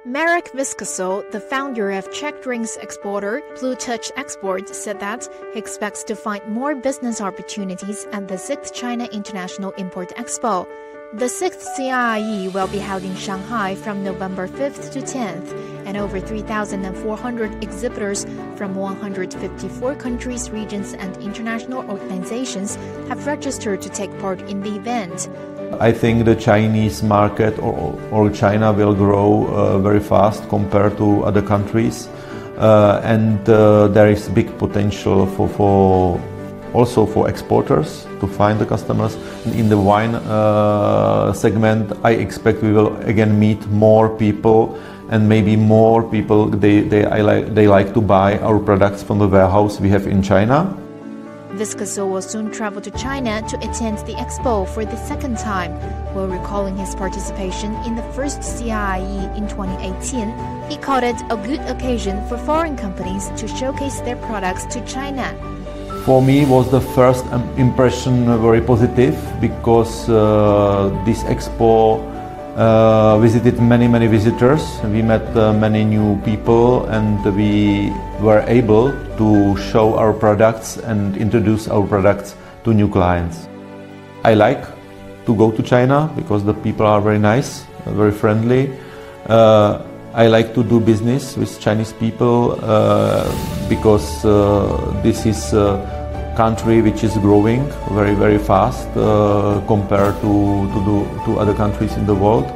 Mérik Vieskosel, the founder of Czech drinks exporter Blue Touch Export, said that he expects to find more business opportunities at the 6th China International Import Expo. The 6th CIIE will be held in Shanghai from November 5th to 10th, and over 3,400 exhibitors from 154 countries, regions, and international organizations have registered to take part in the event. I think the Chinese market or China will grow very fast compared to other countries, and there is big potential also for exporters to find the customers. In the wine segment, I expect we will again meet more people, and maybe more people they like to buy our products from the warehouse we have in China. Vieskosel will soon travel to China to attend the Expo for the second time. While recalling his participation in the first CIIE in 2018, he called it a good occasion for foreign companies to showcase their products to China. For me, was the first impression very positive, because this Expo visited many visitors. We met many new people, and we were able to show our products and introduce our products to new clients. I like to go to China because the people are very nice, very friendly. I like to do business with Chinese people because this is a country which is growing very fast compared to other countries in the world.